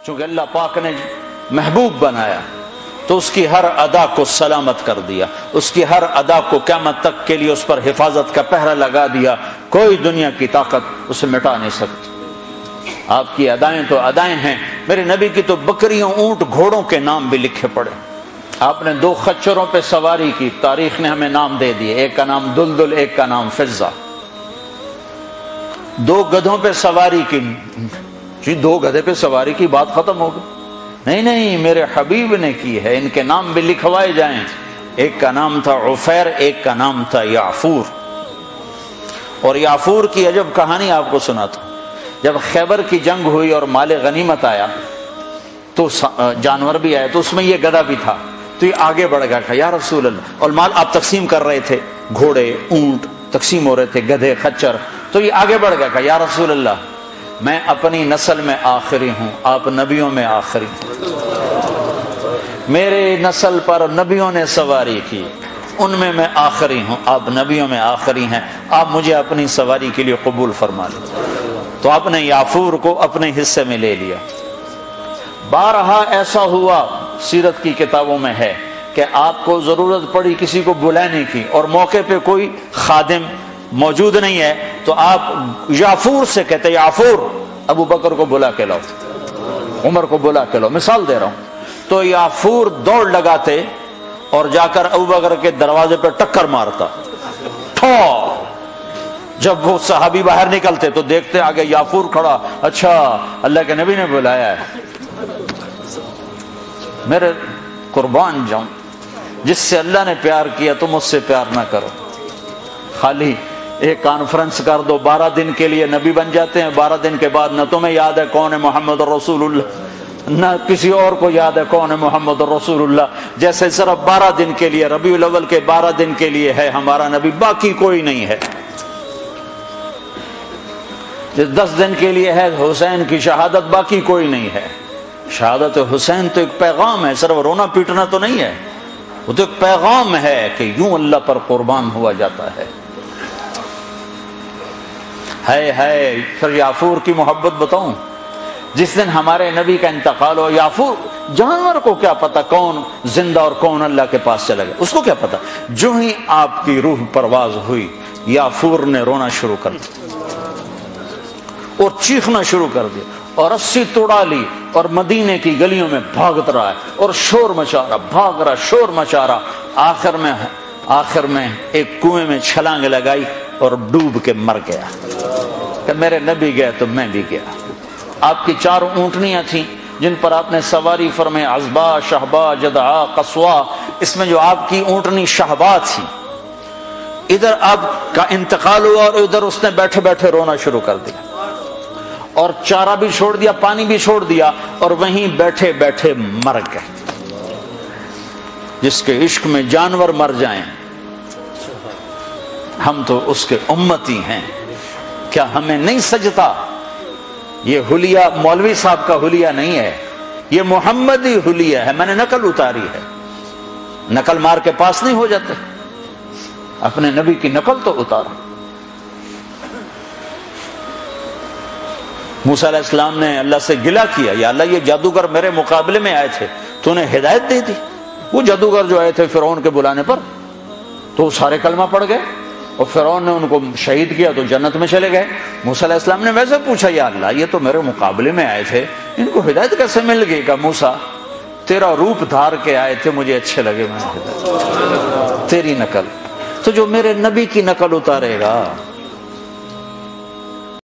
چونکہ اللہ پاک نے محبوب بنایا تو اس کی ہر ادا کو سلامت کر دیا، اس کی ہر ادا کو قیامت تک کے لیے اس پر حفاظت کا پہرا لگا دیا، کوئی دنیا کی طاقت اسے مٹا نہیں سکتی۔ آپ کی ادائیں تو ادائیں ہیں، میرے نبی کی تو بکریوں، اونٹ، گھوڑوں کے نام بھی لکھے پڑے۔ آپ نے 2 خچروں پہ سواری کی، تاریخ نے ہمیں نام دے دیے، ایک کا نام دلدل، ایک کا نام فضہ۔ 2 گدھوں پہ سواری کی، جی 2 گدھے پہ سواری کی بات ختم ہو گئی؟ نہیں، میرے حبیب نے کی ہے، ان کے نام بھی لکھوائے جائیں۔ ایک کا نام تھا عفیر، ایک کا نام تھا یعفور۔ اور یعفور کی عجب کہانی آپ کو سناتا ہوں۔ جب خیبر کی جنگ ہوئی اور مال غنیمت آیا تو جانور بھی آئے، تو اس میں یہ گدھا بھی تھا، تو یہ آگے بڑھ گیا کہ یا رسول اللہ، اور مال آپ تقسیم کر رہے تھے، گھوڑے، اونٹ تقسیم ہو رہے تھے، گدھے، خچر، تو یہ آگے بڑھ گیا کہ یا رسول اللہ، میں اپنی نسل میں آخری ہوں، آپ نبیوں میں آخری ہیں، میرے نسل پر نبیوں نے سواری کی، ان میں آخری ہوں، آپ نبیوں میں آخری ہیں، آپ مجھے اپنی سواری کے لیے قبول فرما لیں۔ تو آپ نے یعفور کو اپنے حصے میں لے لیا۔ بارہا ایسا ہوا، سیرت کی کتابوں میں ہے کہ آپ کو ضرورت پڑی کسی کو بلانے کی اور موقع پہ کوئی خادم موجود نہیں ہے، تو آپ یعفور سے کہتے یعفور ابو بکر کو بلا کے لاؤ، عمر کو بلا کے لاؤ، مثال دے رہا ہوں۔ تو یعفور دوڑ لگاتے اور جا کر ابو بکر کے دروازے پہ ٹکر مارتا، جب وہ صحابی باہر نکلتے تو دیکھتے آگے یعفور کھڑا، اچھا اللہ کے نبی نے بلایا ہے۔ میرے قربان جاؤں، جس سے اللہ نے پیار کیا تم اس سے پیار نہ کرو، خالی ایک کانفرنس کر دو، 12 دن کے لیے نبی بن جاتے ہیں، 12 دن کے بعد نہ تمہیں یاد ہے کون ہے محمد رسول اللہ، نہ کسی اور کو یاد ہے کون ہے محمد رسول اللہ، جیسے صرف 12 دن کے لیے، ربیع الاول کے 12 دن کے لیے ہے ہمارا نبی، باقی کوئی نہیں ہے۔ 10 دن کے لیے ہے حسین کی شہادت، باقی کوئی نہیں ہے۔ شہادت حسین تو ایک پیغام ہے، صرف رونا پیٹنا تو نہیں ہے، وہ تو ایک پیغام ہے کہ یوں اللہ پر قربان ہوا جاتا ہے۔ پھر یعفور کی محبت بتاؤں، جس دن ہمارے نبی کا انتقال ہو، یعفور جانور کو کیا پتا کون زندہ اور کون اللہ کے پاس چلا گیا، اس کو کیا پتا، جو ہی آپ کی روح پرواز ہوئی یعفور نے رونا شروع کر دیا اور چیخنا شروع کر دیا اور رسی توڑا لی اور مدینے کی گلیوں میں بھاگت رہا ہے اور شور مچا رہا، بھاگ رہا، شور مچا رہا، آخر میں ایک کنویں میں چھلانگ لگائی اور ڈوب کے مر گیا کہ میرے نبی گئے تو میں بھی گیا۔ آپ کی 4 اونٹنیاں تھیں جن پر آپ نے سواری فرمائے، عزبا، شہبا، جدعا، قصوا، اس میں جو آپ کی اونٹنی شہبا تھی، ادھر آپ کا انتقال ہوا اور ادھر اس نے بیٹھے بیٹھے رونا شروع کر دیا اور چارہ بھی چھوڑ دیا، پانی بھی چھوڑ دیا اور وہیں بیٹھے بیٹھے مر گئے۔ جس کے عشق میں جانور مر جائیں، ہم تو اس کے امتی ہیں، کیا ہمیں نہیں سجتا؟ یہ حلیہ مولوی صاحب کا حلیہ نہیں ہے، یہ محمدی حلیہ ہے، میں نے نقل اتاری ہے، نقل مار کے پاس نہیں ہو جاتے، اپنے نبی کی نقل تو اتارا۔ موسیٰ علیہ السلام نے اللہ سے گلہ کیا، یا اللہ یہ جادوگر میرے مقابلے میں آئے تھے، تو انہیں ہدایت دے دی۔ وہ جادوگر جو آئے تھے فرعون کے بلانے پر، تو سارے کلمہ پڑھ گئے اور فرعون نے ان کو شہید کیا تو جنت میں چلے گئے۔ موسیٰ علیہ السلام نے ویسے پوچھا، یا اللہ یہ تو میرے مقابلے میں آئے تھے، ان کو ہدایت کیسے مل گئی؟ کہ موسیٰ تیرا روپ دھار کے آئے تھے، مجھے اچھے لگے، میں نے ہدایت تیری نقل۔ تو جو میرے نبی کی نقل اتارے گا